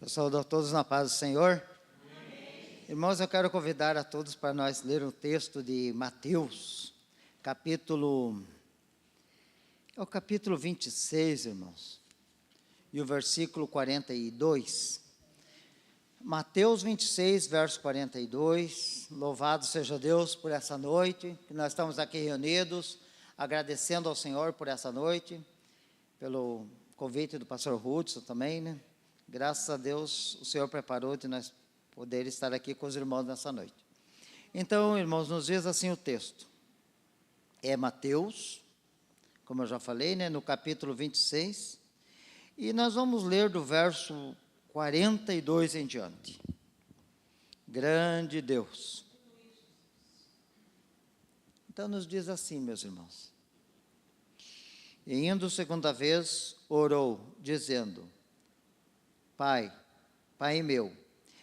Eu saúdo a todos na paz do Senhor. Amém. Irmãos, eu quero convidar a todos para nós ler o texto de Mateus, capítulo 26, irmãos, e o versículo 42. Mateus 26, verso 42, louvado seja Deus por essa noite, que nós estamos aqui reunidos, agradecendo ao Senhor por essa noite, pelo convite do pastor Hudson também, né? Graças a Deus, o Senhor preparou de nós poder estar aqui com os irmãos nessa noite. Então, irmãos, nos diz assim o texto. É Mateus, como eu já falei, né, no capítulo 26. E nós vamos ler do verso 42 em diante. Grande Deus. Então, nos diz assim, meus irmãos. E indo segunda vez, orou, dizendo: Pai meu,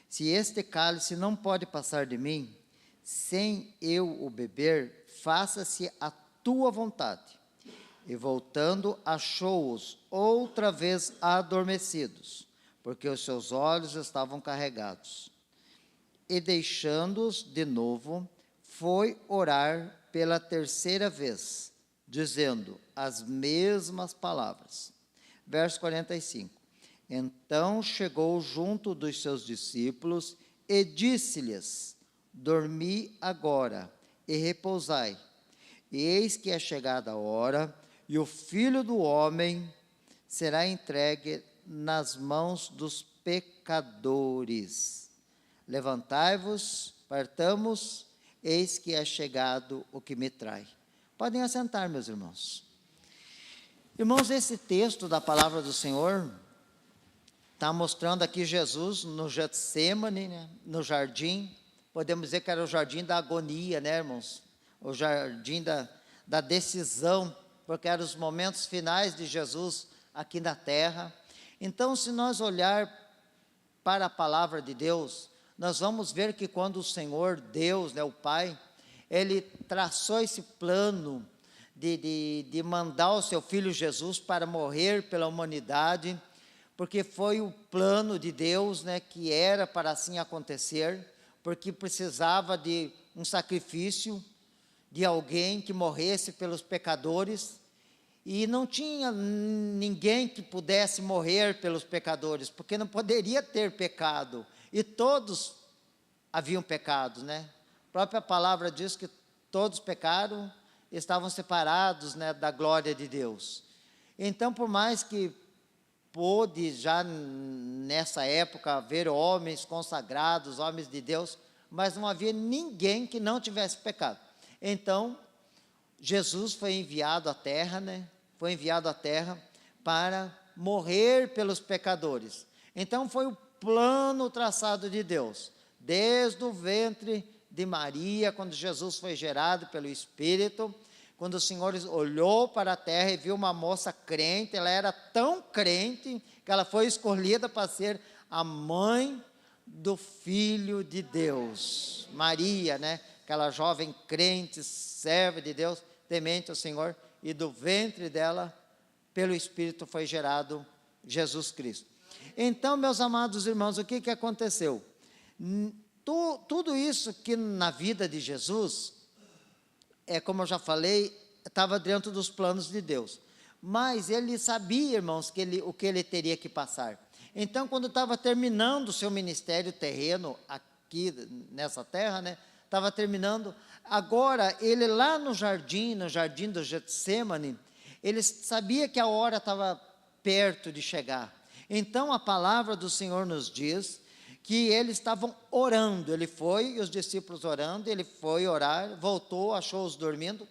se este cálice não pode passar de mim, sem eu o beber, faça-se a tua vontade. E voltando, achou-os outra vez adormecidos, porque os seus olhos estavam carregados. E deixando-os de novo, foi orar pela terceira vez, dizendo as mesmas palavras. Verso 45. Então chegou junto dos seus discípulos e disse-lhes: dormi agora e repousai. E eis que é chegada a hora, e o Filho do Homem será entregue nas mãos dos pecadores. Levantai-vos, partamos, eis que é chegado o que me trai. Podem assentar, meus irmãos. Irmãos, esse texto da palavra do Senhor está mostrando aqui Jesus no Getsêmani, né, no jardim. Podemos dizer que era o jardim da agonia, né, irmãos? O jardim da decisão, porque eram os momentos finais de Jesus aqui na terra. Então, se nós olhar para a palavra de Deus, nós vamos ver que quando o Senhor Deus, né, o Pai, Ele traçou esse plano de mandar o seu Filho Jesus para morrer pela humanidade, porque foi o plano de Deus, né, que era para assim acontecer, porque precisava de um sacrifício, de alguém que morresse pelos pecadores, e não tinha ninguém que pudesse morrer pelos pecadores, porque não poderia ter pecado, e todos haviam pecado, né? A própria palavra diz que todos pecaram, estavam separados, né, da glória de Deus. Então, por mais que pôde já nessa época haver homens consagrados, homens de Deus, mas não havia ninguém que não tivesse pecado. Então, Jesus foi enviado à terra, né? Foi enviado à terra para morrer pelos pecadores. Então, foi o plano traçado de Deus, desde o ventre de Maria, quando Jesus foi gerado pelo Espírito. Quando o Senhor olhou para a terra e viu uma moça crente, ela era tão crente que ela foi escolhida para ser a mãe do Filho de Deus. Maria, né? Aquela jovem crente, serva de Deus, temente ao Senhor, e do ventre dela, pelo Espírito, foi gerado Jesus Cristo. Então, meus amados irmãos, o que aconteceu? Tudo isso que na vida de Jesus, como eu já falei, estava dentro dos planos de Deus. Mas ele sabia, irmãos, o que ele teria que passar. Então, quando estava terminando o seu ministério terreno, aqui nessa terra, né? Estava terminando. Agora, ele lá no jardim do Getsêmani, ele sabia que a hora estava perto de chegar. Então, a palavra do Senhor nos diz que eles estavam orando. Ele foi, e os discípulos orando, ele foi orar, voltou, achou-os dormindo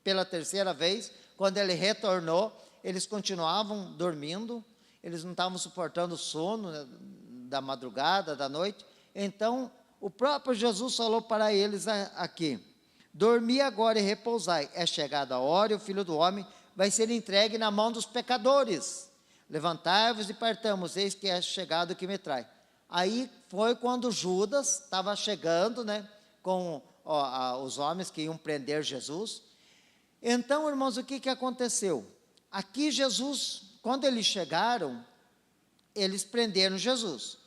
pela terceira vez. Quando ele retornou, eles continuavam dormindo, eles não estavam suportando o sono, né, da madrugada, da noite. Então, o próprio Jesus falou para eles aqui: dormi agora e repousai, é chegada a hora e o Filho do Homem vai ser entregue na mão dos pecadores. Levantai-vos e partamos, eis que é chegado o que me trai. Aí foi quando Judas estava chegando, né, com os homens que iam prender Jesus. Então, irmãos, o que aconteceu? Aqui Jesus, quando eles chegaram, eles prenderam Jesus.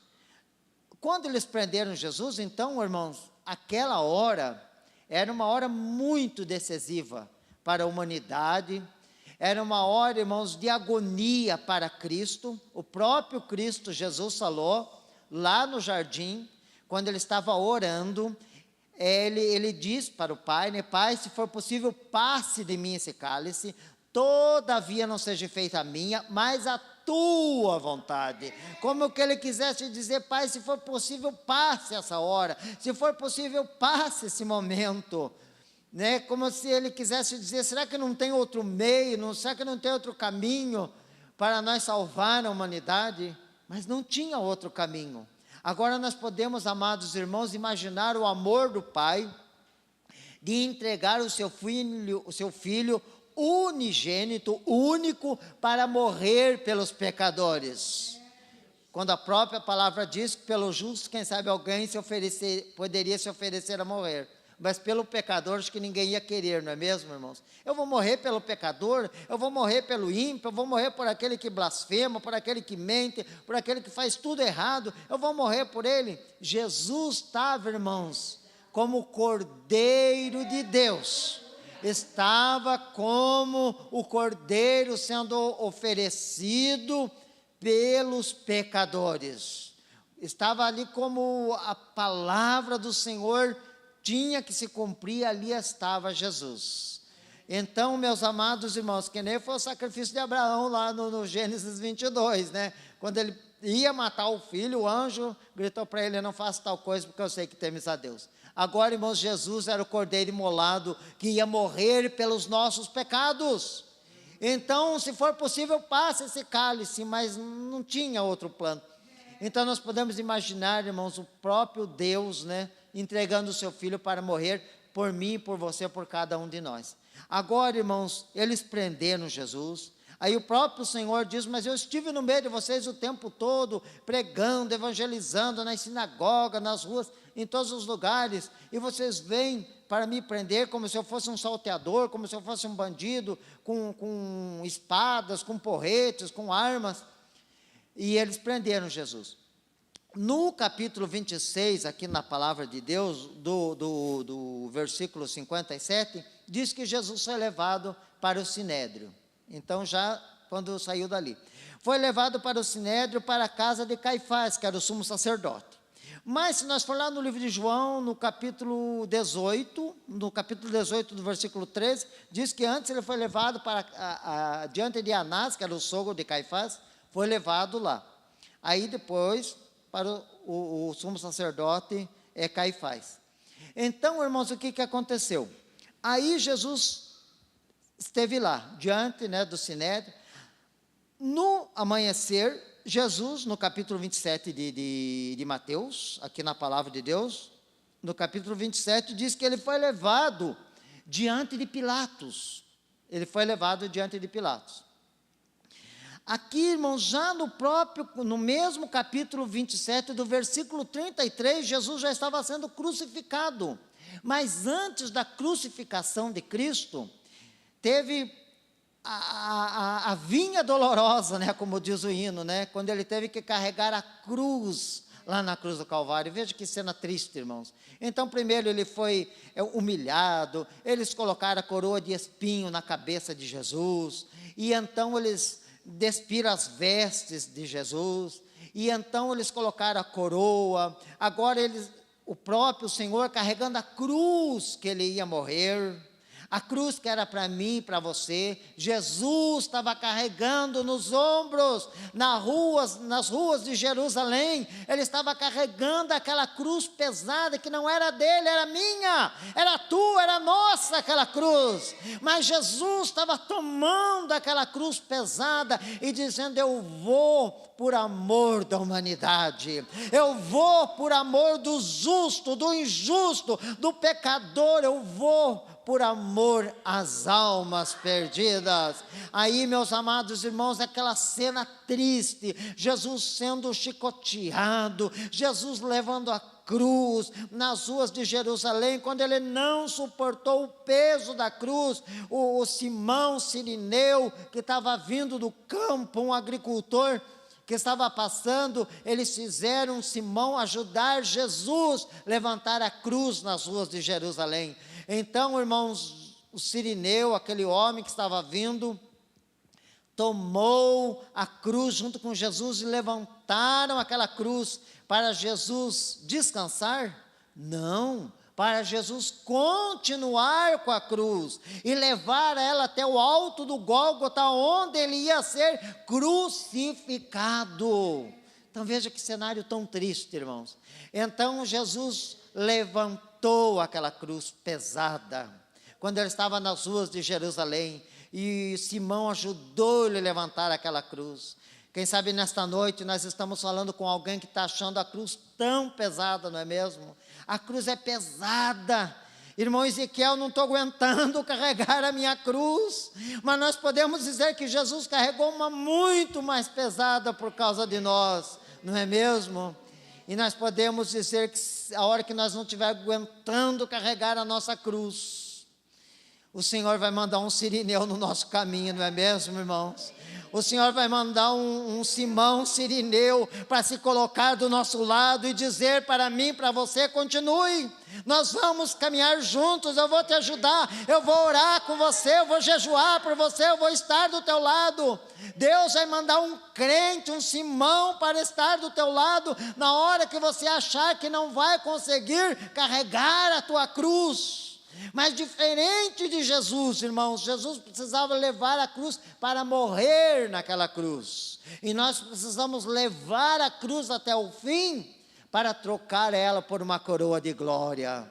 Quando eles prenderam Jesus, então, irmãos, aquela hora era uma hora muito decisiva para a humanidade, era uma hora, irmãos, de agonia para Cristo. O próprio Cristo Jesus falou, lá no jardim, quando ele estava orando, ele diz para o Pai, né, Pai, se for possível, passe de mim esse cálice, todavia não seja feita a minha, mas a tua vontade. Como que ele quisesse dizer, Pai, se for possível, passe essa hora, se for possível, passe esse momento, né? Como se ele quisesse dizer, será que não tem outro meio, será que não tem outro caminho para nós salvar a humanidade? Mas não tinha outro caminho. Agora nós podemos, amados irmãos, imaginar o amor do Pai, de entregar o seu filho unigênito, único, para morrer pelos pecadores. Quando a própria palavra diz que pelo justo, quem sabe alguém poderia se oferecer a morrer, mas pelo pecador acho que ninguém ia querer, não é mesmo, irmãos? Eu vou morrer pelo pecador, eu vou morrer pelo ímpio, eu vou morrer por aquele que blasfema, por aquele que mente, por aquele que faz tudo errado, eu vou morrer por ele. Jesus estava, irmãos, como o Cordeiro de Deus, estava como o Cordeiro sendo oferecido pelos pecadores, estava ali como a palavra do Senhor tinha que se cumprir, ali estava Jesus. Então, meus amados irmãos, que nem foi o sacrifício de Abraão lá no Gênesis 22, né? Quando ele ia matar o filho, o anjo gritou para ele, não faça tal coisa, porque eu sei que temes a Deus. Agora, irmãos, Jesus era o cordeiro imolado, que ia morrer pelos nossos pecados. Então, se for possível, passe esse cálice, mas não tinha outro plano. Então, nós podemos imaginar, irmãos, o próprio Deus, né, entregando o seu filho para morrer por mim, por você, por cada um de nós. Agora, irmãos, eles prenderam Jesus. Aí o próprio Senhor diz, mas eu estive no meio de vocês o tempo todo, pregando, evangelizando, nas sinagogas, nas ruas, em todos os lugares, e vocês vêm para me prender como se eu fosse um salteador, como se eu fosse um bandido, com espadas, com porretes, com armas. E eles prenderam Jesus. No capítulo 26, aqui na palavra de Deus, do versículo 57, diz que Jesus foi levado para o Sinédrio. Então, já quando saiu dali, foi levado para o Sinédrio, para a casa de Caifás, que era o sumo sacerdote. Mas, se nós for lá no livro de João, no capítulo 18, do versículo 13, diz que antes ele foi levado diante de Anás, que era o sogro de Caifás, foi levado lá. Aí, depois, para o sumo sacerdote Caifás. Então, irmãos, o que aconteceu? Aí Jesus esteve lá, diante, né, do Sinédrio. No amanhecer, Jesus, no capítulo 27 de Mateus, aqui na palavra de Deus, no capítulo 27, diz que ele foi levado diante de Pilatos. Ele foi levado diante de Pilatos. Aqui, irmãos, já no mesmo capítulo 27, do versículo 33, Jesus já estava sendo crucificado. Mas antes da crucificação de Cristo, teve a vinha dolorosa, né, como diz o hino, né, quando ele teve que carregar a cruz, lá na cruz do Calvário. Veja que cena triste, irmãos. Então, primeiro ele foi humilhado, eles colocaram a coroa de espinho na cabeça de Jesus, e então eles despiram as vestes de Jesus, e então eles colocaram a coroa. Agora o próprio Senhor carregando a cruz que ele ia morrer, a cruz que era para mim e para você, Jesus estava carregando nos ombros, nas ruas de Jerusalém, ele estava carregando aquela cruz pesada, que não era dele, era minha, era tua, era nossa aquela cruz, mas Jesus estava tomando aquela cruz pesada, e dizendo, eu vou por amor da humanidade, eu vou por amor do justo, do injusto, do pecador, eu vou por amor às almas perdidas. Aí, meus amados irmãos, aquela cena triste, Jesus sendo chicoteado, Jesus levando a cruz nas ruas de Jerusalém, quando ele não suportou o peso da cruz, o Simão Sirineu, que estava vindo do campo, um agricultor, que estava passando, eles fizeram Simão ajudar Jesus a levantar a cruz nas ruas de Jerusalém. Então, irmãos, o sirineu, aquele homem que estava vindo, tomou a cruz junto com Jesus e levantaram aquela cruz para Jesus descansar? Não, para Jesus continuar com a cruz e levar ela até o alto do Gólgota, onde ele ia ser crucificado. Então veja que cenário tão triste, irmãos. Então Jesus levantou aquela cruz pesada, quando ele estava nas ruas de Jerusalém, e Simão ajudou ele a levantar aquela cruz. Quem sabe nesta noite nós estamos falando com alguém que está achando a cruz tão pesada, não é mesmo? A cruz é pesada. Irmão Ezequiel, não estou aguentando carregar a minha cruz, mas nós podemos dizer que Jesus carregou uma muito mais pesada por causa de nós, não é mesmo? E nós podemos dizer que a hora que nós não estiver aguentando carregar a nossa cruz, o Senhor vai mandar um sirineu no nosso caminho, não é mesmo, irmãos? O Senhor vai mandar um Simão sirineu para se colocar do nosso lado e dizer para mim, para você: continue, nós vamos caminhar juntos, eu vou te ajudar, eu vou orar com você, eu vou jejuar por você, eu vou estar do teu lado. Deus vai mandar um crente, um Simão, para estar do teu lado na hora que você achar que não vai conseguir carregar a tua cruz. Mas diferente de Jesus, irmãos, Jesus precisava levar a cruz para morrer naquela cruz. E nós precisamos levar a cruz até o fim para trocar ela por uma coroa de glória.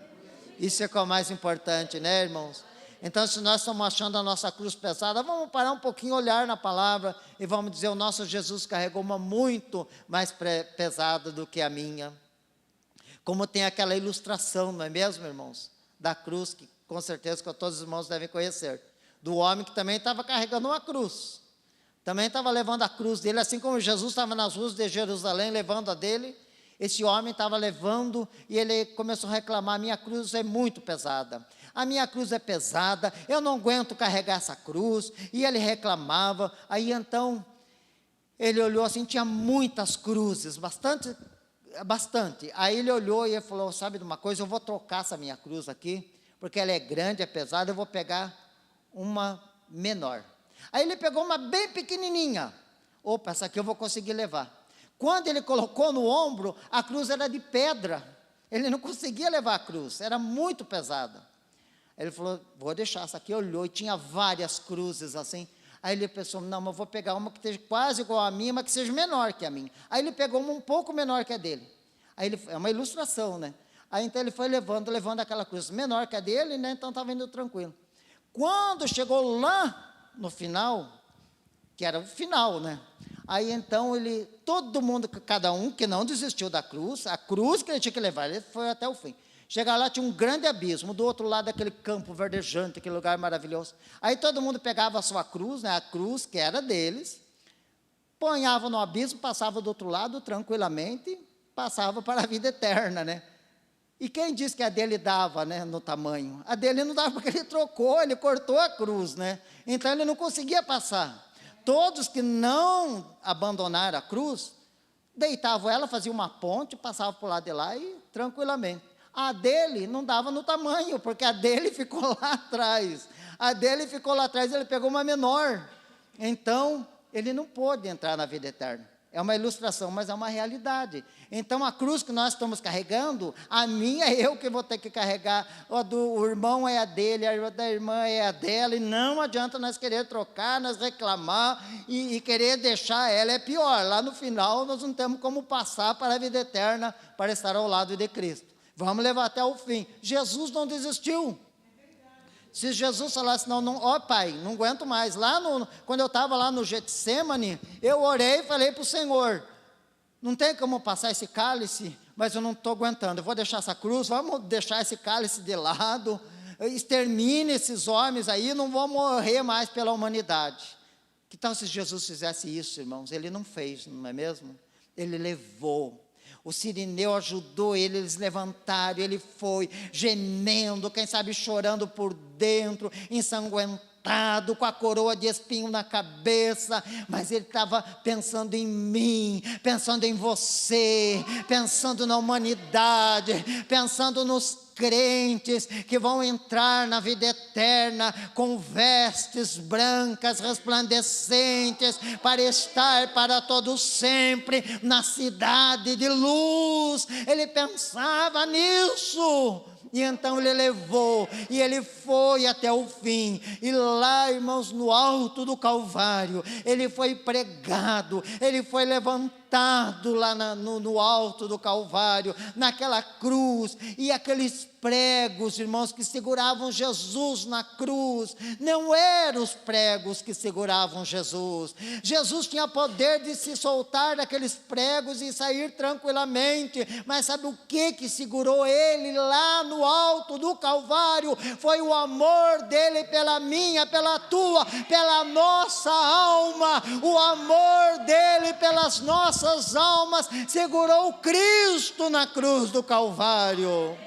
Isso é que é o mais importante, né, irmãos? Então, se nós estamos achando a nossa cruz pesada, vamos parar um pouquinho, olhar na palavra e vamos dizer: o nosso Jesus carregou uma muito mais pesada do que a minha. Como tem aquela ilustração, não é mesmo, irmãos? Da cruz, que com certeza que todos os irmãos devem conhecer, do homem que também estava carregando uma cruz, também estava levando a cruz dele, assim como Jesus estava nas ruas de Jerusalém levando a dele. Esse homem estava levando e ele começou a reclamar: minha cruz é muito pesada, a minha cruz é pesada, eu não aguento carregar essa cruz. E ele reclamava. Aí então ele olhou assim, tinha muitas cruzes, bastante. Aí ele olhou e ele falou: sabe de uma coisa, eu vou trocar essa minha cruz aqui, porque ela é grande, é pesada, eu vou pegar uma menor. Aí ele pegou uma bem pequenininha. Opa, essa aqui eu vou conseguir levar. Quando ele colocou no ombro, a cruz era de pedra, ele não conseguia levar a cruz, era muito pesada. Ele falou: vou deixar essa aqui. Olhou e tinha várias cruzes assim. Aí ele pensou: não, mas eu vou pegar uma que esteja quase igual a minha, mas que seja menor que a minha. Aí ele pegou uma um pouco menor que a dele. Aí ele, é uma ilustração, né? Aí então ele foi levando aquela cruz menor que a dele, né? Então estava indo tranquilo. Quando chegou lá no final, que era o final, né? Aí então todo mundo, cada um que não desistiu da cruz, a cruz que ele tinha que levar, ele foi até o fim. Chegar lá, tinha um grande abismo, do outro lado daquele campo verdejante, aquele lugar maravilhoso. Aí todo mundo pegava a sua cruz, né, a cruz que era deles, ponhava no abismo, passava do outro lado tranquilamente, passava para a vida eterna, né? E quem disse que a dele dava, né, no tamanho? A dele não dava porque ele trocou, ele cortou a cruz, né? Então ele não conseguia passar. Todos que não abandonaram a cruz, deitavam ela, faziam uma ponte, passavam por lá de lá e tranquilamente. A dele não dava no tamanho, porque a dele ficou lá atrás. Ele pegou uma menor. Então, ele não pôde entrar na vida eterna. É uma ilustração, mas é uma realidade. Então, a cruz que nós estamos carregando, a minha é eu que vou ter que carregar. O irmão é a dele, a da irmã é a dela. E não adianta nós querer trocar, nós reclamar e querer deixar ela. É pior, lá no final nós não temos como passar para a vida eterna, para estar ao lado de Cristo. Vamos levar até o fim. Jesus não desistiu. Se Jesus falasse: não, ó pai, não aguento mais. Quando eu estava lá no Getsemane, eu orei e falei para o Senhor: não tem como passar esse cálice, mas eu não estou aguentando. Eu vou deixar essa cruz, vamos deixar esse cálice de lado, extermine esses homens aí, não vão morrer mais pela humanidade. Que tal se Jesus fizesse isso, irmãos? Ele não fez, não é mesmo? Ele levou. O sirineu ajudou ele, eles levantaram, ele foi gemendo, quem sabe chorando por dentro, ensanguentado, sentado com a coroa de espinho na cabeça, mas ele estava pensando em mim, pensando em você, pensando na humanidade, pensando nos crentes que vão entrar na vida eterna com vestes brancas, resplandecentes, para estar para todo sempre na cidade de luz. Ele pensava nisso. E então ele levou, e ele foi até o fim, e lá, irmãos, no alto do Calvário, ele foi pregado, ele foi levantado lá no alto do Calvário, naquela cruz, e aqueles pregos, irmãos, que seguravam Jesus na cruz, não eram os pregos que seguravam Jesus. Jesus tinha poder de se soltar daqueles pregos e sair tranquilamente, mas sabe o que segurou ele lá no alto do Calvário? Foi o amor dele pela minha, pela tua, pela nossa alma. O amor dele pelas nossas almas segurou Cristo na cruz do Calvário.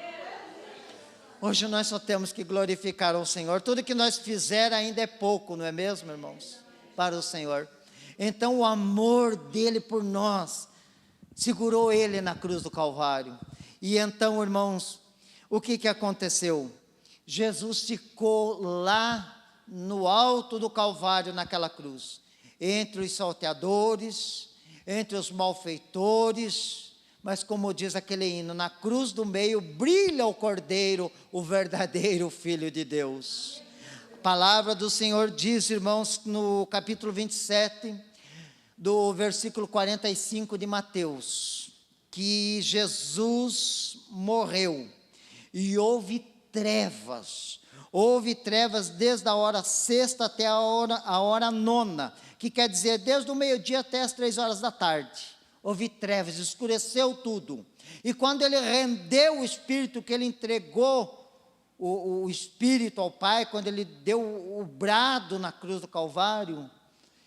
Hoje nós só temos que glorificar ao Senhor. Tudo que nós fizer ainda é pouco, não é mesmo, irmãos? Para o Senhor. Então o amor dele por nós segurou ele na cruz do Calvário. E então, irmãos, o que aconteceu? Jesus ficou lá no alto do Calvário, naquela cruz, entre os salteadores, entre os malfeitores, mas como diz aquele hino, na cruz do meio brilha o Cordeiro, o verdadeiro Filho de Deus. A palavra do Senhor diz, irmãos, no capítulo 27, do versículo 45 de Mateus, que Jesus morreu, e houve trevas desde a hora sexta até a hora nona, que quer dizer, desde o meio-dia até as 3 horas da tarde, houve trevas, escureceu tudo, e quando ele rendeu o Espírito, que ele entregou o Espírito ao Pai, quando ele deu o brado na cruz do Calvário,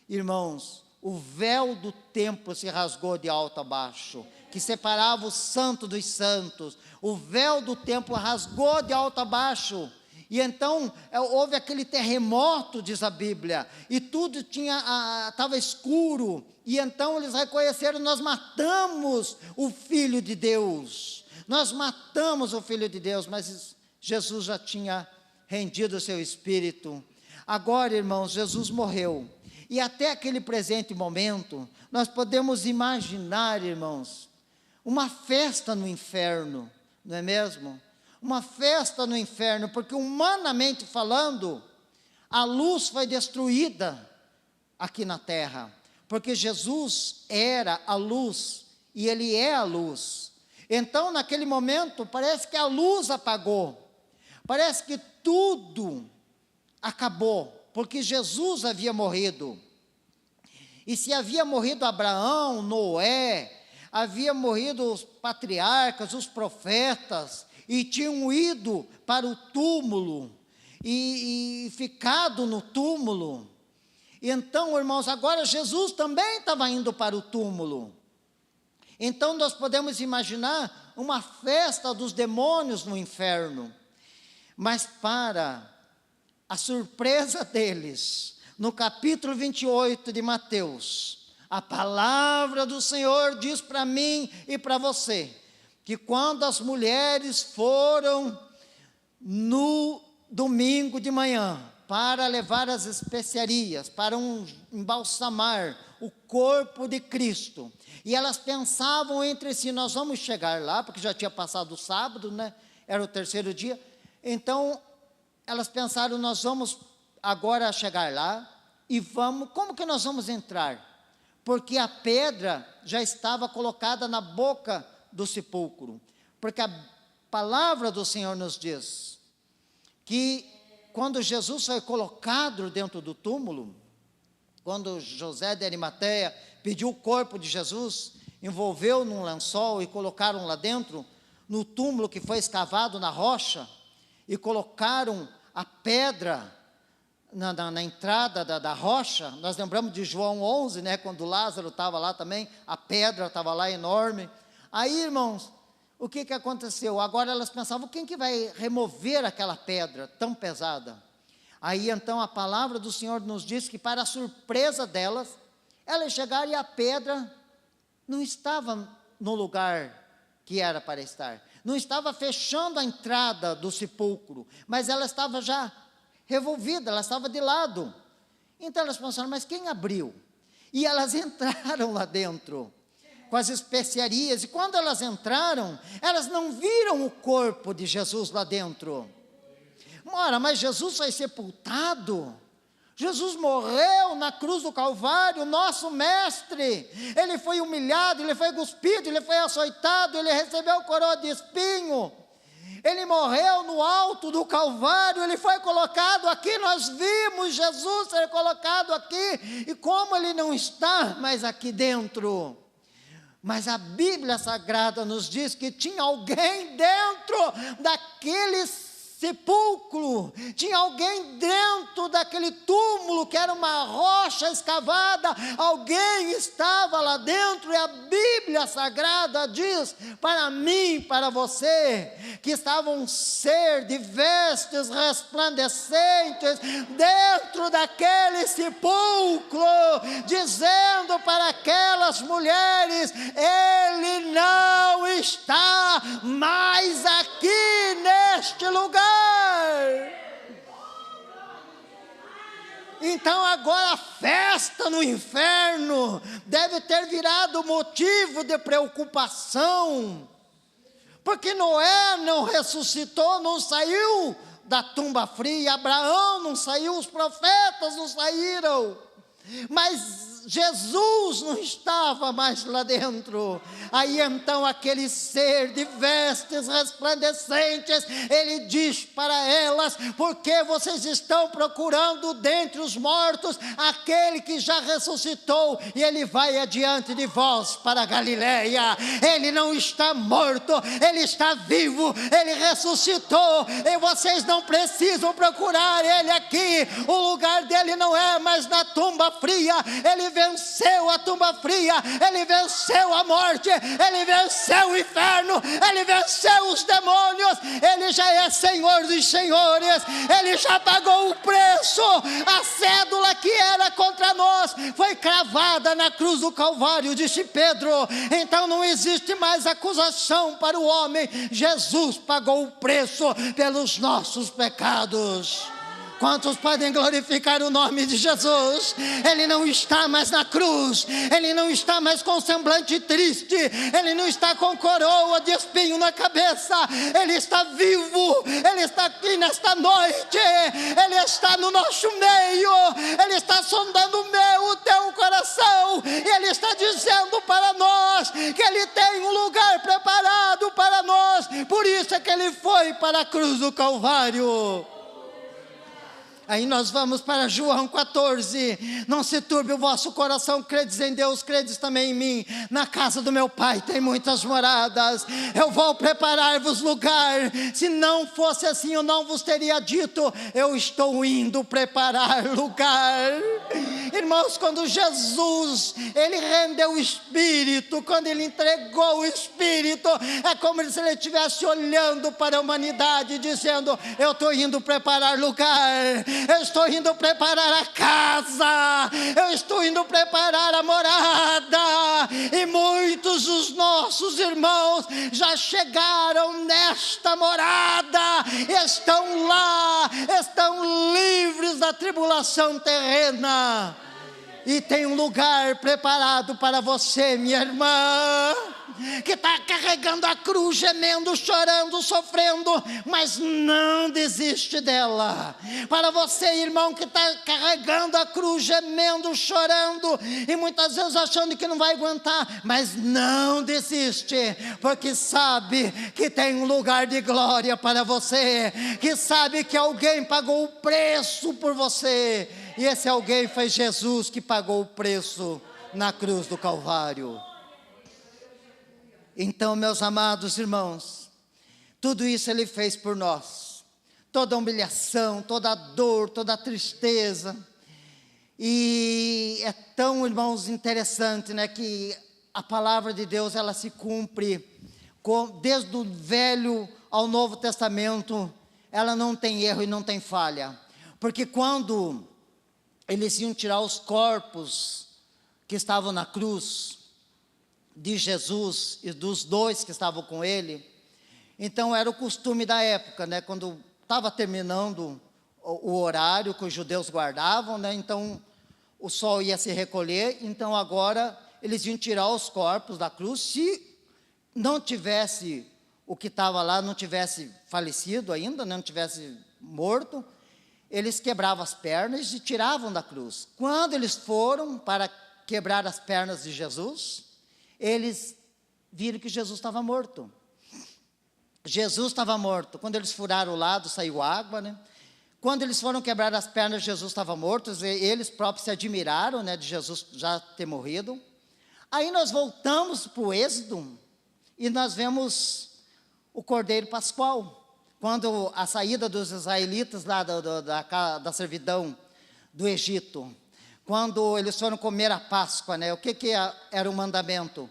irmãos, o véu do templo se rasgou de alto a baixo, que separava o santo dos santos, o véu do templo rasgou de alto a baixo, e então houve aquele terremoto, diz a Bíblia, e tudo estava escuro, e então eles reconheceram, nós matamos o Filho de Deus, mas Jesus já tinha rendido o seu Espírito. Agora, irmãos, Jesus morreu, e até aquele presente momento, nós podemos imaginar, irmãos, uma festa no inferno, não é mesmo? Uma festa no inferno, porque humanamente falando, a luz foi destruída aqui na terra, porque Jesus era a luz, e Ele é a luz. Então, naquele momento, parece que a luz apagou, parece que tudo acabou, porque Jesus havia morrido. E se havia morrido Abraão, Noé, havia morrido os patriarcas, os profetas, e tinham ido para o túmulo, e ficado no túmulo. Então, irmãos, agora Jesus também estava indo para o túmulo. Então nós podemos imaginar uma festa dos demônios no inferno. Mas para a surpresa deles, no capítulo 28 de Mateus, a palavra do Senhor diz para mim e para você, que quando as mulheres foram no domingo de manhã, para levar as especiarias, para embalsamar o corpo de Cristo, e elas pensavam entre si, nós vamos chegar lá, porque já tinha passado o sábado, né? Era o 3º dia, então elas pensaram, nós vamos agora chegar lá, e como que nós vamos entrar? Porque a pedra já estava colocada na boca do sepulcro, porque a palavra do Senhor nos diz, que quando Jesus foi colocado dentro do túmulo, quando José de Arimateia pediu o corpo de Jesus, envolveu num lençol e colocaram lá dentro, no túmulo que foi escavado na rocha, e colocaram a pedra na entrada da rocha. Nós lembramos de João 11, né, quando Lázaro estava lá também, a pedra estava lá enorme. Aí, irmãos, o que aconteceu? Agora elas pensavam, quem que vai remover aquela pedra tão pesada? Aí então a palavra do Senhor nos diz que, para a surpresa delas, elas chegaram e a pedra não estava no lugar que era para estar. Não estava fechando a entrada do sepulcro, mas ela estava já revolvida, ela estava de lado. Então elas pensaram, mas quem abriu? E elas entraram lá dentro, com as especiarias, e quando elas entraram, elas não viram o corpo de Jesus lá dentro. Ora, mas Jesus foi sepultado, Jesus morreu na cruz do Calvário, nosso mestre, ele foi humilhado, ele foi cuspido, ele foi açoitado, ele recebeu coroa de espinho, ele morreu no alto do Calvário, ele foi colocado aqui, nós vimos Jesus ser colocado aqui, e como ele não está mais aqui dentro, mas a Bíblia Sagrada nos diz que tinha alguém dentro daquele sepulcro, tinha alguém dentro daquele túmulo, que era uma rocha escavada, alguém estava lá dentro, e a Bíblia Sagrada diz, para mim, para você, que estava um ser de vestes resplandecentes, dentro daquele sepulcro, dizendo para aquelas mulheres, ele não está mais aqui neste lugar. Então agora a festa no inferno deve ter virado motivo de preocupação, porque Noé não ressuscitou, não saiu da tumba fria, Abraão não saiu, os profetas não saíram, mas Jesus não estava mais lá dentro. Aí então aquele ser de vestes resplandecentes, ele diz para elas, porque vocês estão procurando dentre os mortos, aquele que já ressuscitou, e ele vai adiante de vós para a Galileia, ele não está morto, ele está vivo, ele ressuscitou, e vocês não precisam procurar ele aqui, o lugar dele não é mais na tumba fria, ele venceu a tumba fria, ele venceu a morte, ele venceu o inferno, ele venceu os demônios, ele já é Senhor dos senhores, ele já pagou o preço, a cédula que era contra nós foi cravada na cruz do Calvário, disse Pedro, então não existe mais acusação para o homem, Jesus pagou o preço pelos nossos pecados. Quantos podem glorificar o nome de Jesus? Ele não está mais na cruz, ele não está mais com semblante triste, ele não está com coroa de espinho na cabeça, ele está vivo, ele está aqui nesta noite, ele está no nosso meio, ele está sondando o meu, o teu coração, e ele está dizendo para nós que ele tem um lugar preparado para nós, por isso é que ele foi para a cruz do Calvário. Aí nós vamos para João 14, não se turbe o vosso coração, credes em Deus, credes também em mim, na casa do meu Pai tem muitas moradas, eu vou preparar-vos lugar, se não fosse assim eu não vos teria dito, eu estou indo preparar lugar. Irmãos, quando Jesus, ele rendeu o Espírito, quando ele entregou o Espírito, é como se ele estivesse olhando para a humanidade, dizendo, eu estou indo preparar lugar, eu estou indo preparar a casa, eu estou indo preparar a morada, e muitos dos nossos irmãos já chegaram nesta morada, estão lá, estão livres da tribulação terrena, e tem um lugar preparado para você, minha irmã, que está carregando a cruz, gemendo, chorando, sofrendo, mas não desiste dela. Para você, irmão, que está carregando a cruz, gemendo, chorando, e muitas vezes achando que não vai aguentar, mas não desiste, porque sabe que tem um lugar de glória para você, que sabe que alguém pagou o preço por você, e esse alguém foi Jesus, que pagou o preço na cruz do Calvário. Então, meus amados irmãos, tudo isso ele fez por nós, toda a humilhação, toda a dor, toda a tristeza, e é tão, irmãos, interessante, né, que a palavra de Deus, ela se cumpre, desde o Velho ao Novo Testamento, ela não tem erro e não tem falha, porque quando eles iam tirar os corpos que estavam na cruz, de Jesus e dos dois que estavam com ele, então era o costume da época, né, quando estava terminando o horário que os judeus guardavam, né, então o sol ia se recolher, então agora eles iam tirar os corpos da cruz. Se não tivesse o que estava lá, não tivesse falecido ainda, né, não tivesse morto, eles quebravam as pernas e tiravam da cruz. Quando eles foram para quebrar as pernas de Jesus, eles viram que Jesus estava morto. Jesus estava morto. Quando eles furaram o lado, saiu água, né? Quando eles foram quebrar as pernas, Jesus estava morto. Eles próprios se admiraram, né, de Jesus já ter morrido. Aí nós voltamos para o Êxodo e nós vemos o Cordeiro Pascual. Quando a saída dos israelitas lá da servidão do Egito, quando eles foram comer a Páscoa, né? O que era o mandamento?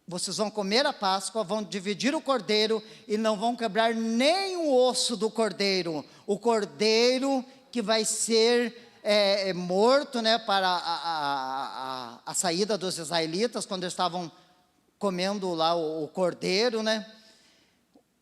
Vocês vão comer a Páscoa, vão dividir o cordeiro e não vão quebrar nem o osso do cordeiro. O cordeiro que vai ser morto, né, para a saída dos israelitas, quando eles estavam comendo lá o cordeiro, né?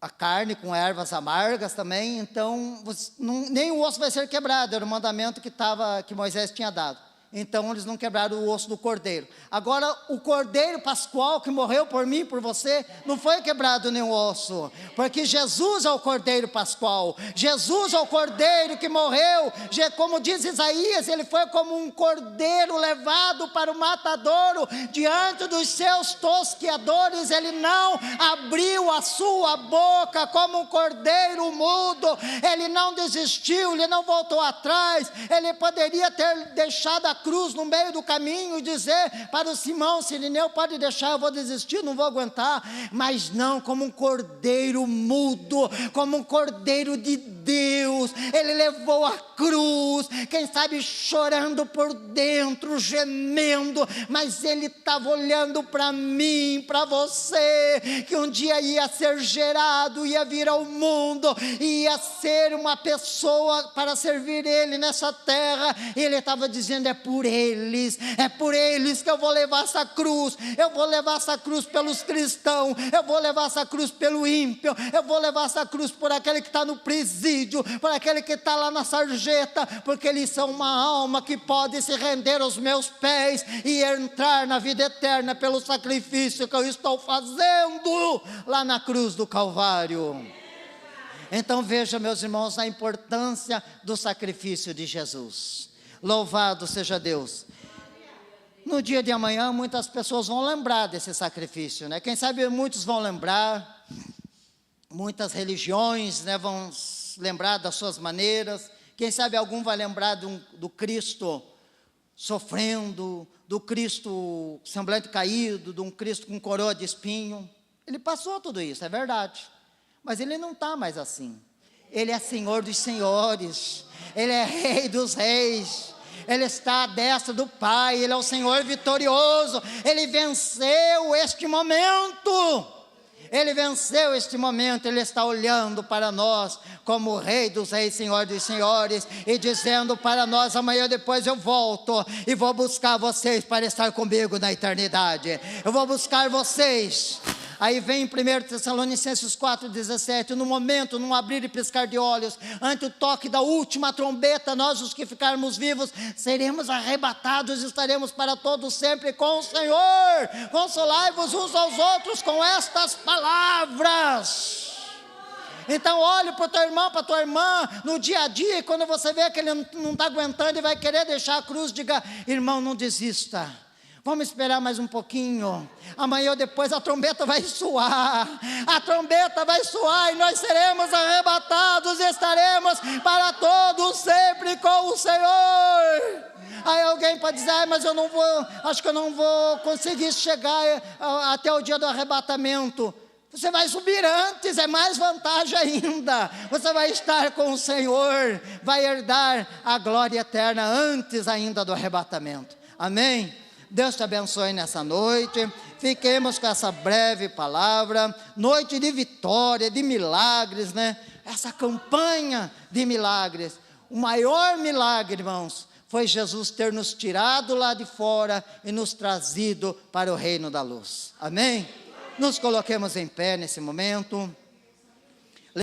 A carne com ervas amargas também. Então, nem o osso vai ser quebrado, era o mandamento que Moisés tinha dado. Então eles não quebraram o osso do cordeiro. Agora o cordeiro pascual que morreu por mim e por você, não foi quebrado nenhum osso, porque Jesus é o cordeiro pascual. Jesus é o cordeiro que morreu, como diz Isaías, ele foi como um cordeiro levado para o matadouro, diante dos seus tosqueadores. Ele não abriu a sua boca, como um cordeiro mudo. Ele não desistiu, ele não voltou atrás. Ele poderia ter deixado a cruz no meio do caminho e dizer para o Simão Sirineu: pode deixar, eu vou desistir, não vou aguentar. Mas não, como um cordeiro mudo, como um cordeiro de Deus, ele levou a cruz, quem sabe chorando por dentro, gemendo, mas ele estava olhando para mim, para você, que um dia ia ser gerado, ia vir ao mundo, ia ser uma pessoa para servir ele nessa terra. Ele estava dizendo: é por eles que eu vou levar essa cruz. Eu vou levar essa cruz pelos cristãos, eu vou levar essa cruz pelo ímpio, eu vou levar essa cruz por aquele que está no presídio, por aquele que está lá na sarjeta, porque eles são uma alma que pode se render aos meus pés e entrar na vida eterna pelo sacrifício que eu estou fazendo lá na cruz do Calvário. Então veja, meus irmãos, a importância do sacrifício de Jesus. Louvado seja Deus. No dia de amanhã, muitas pessoas vão lembrar desse sacrifício, né? Quem sabe muitos vão lembrar, muitas religiões, né, vão lembrar das suas maneiras. Quem sabe algum vai lembrar do Cristo sofrendo, do Cristo semblante caído, de um Cristo com coroa de espinho. Ele passou tudo isso, é verdade, mas ele não está mais assim. Ele é Senhor dos senhores, ele é Rei dos reis, ele está à destra do Pai, ele é o Senhor vitorioso. Ele venceu este momento. Ele venceu este momento. Ele está olhando para nós como Rei dos reis, Senhor dos senhores, e dizendo para nós: amanhã depois eu volto e vou buscar vocês para estar comigo na eternidade. Eu vou buscar vocês. Aí vem em 1 Tessalonicenses 4,17, no momento, num abrir e piscar de olhos, ante o toque da última trombeta, nós os que ficarmos vivos, seremos arrebatados, estaremos para todos sempre com o Senhor. Consolai-vos uns aos outros com estas palavras. Então olhe para o teu irmão, para a tua irmã, no dia a dia, e quando você vê que ele não está aguentando e vai querer deixar a cruz, diga: irmão, não desista. Vamos esperar mais um pouquinho. Amanhã ou depois a trombeta vai soar. A trombeta vai soar e nós seremos arrebatados e estaremos para todos sempre com o Senhor. Aí alguém pode dizer: mas eu não vou, acho que eu não vou conseguir chegar até o dia do arrebatamento. Você vai subir antes, é mais vantagem ainda. Você vai estar com o Senhor, vai herdar a glória eterna antes ainda do arrebatamento. Amém? Deus te abençoe nessa noite. Fiquemos com essa breve palavra. Noite de vitória, de milagres, né? Essa campanha de milagres. o maior milagre, irmãos, foi Jesus ter nos tirado lá de fora e nos trazido para o reino da luz. Amém? Nos coloquemos em pé nesse momento.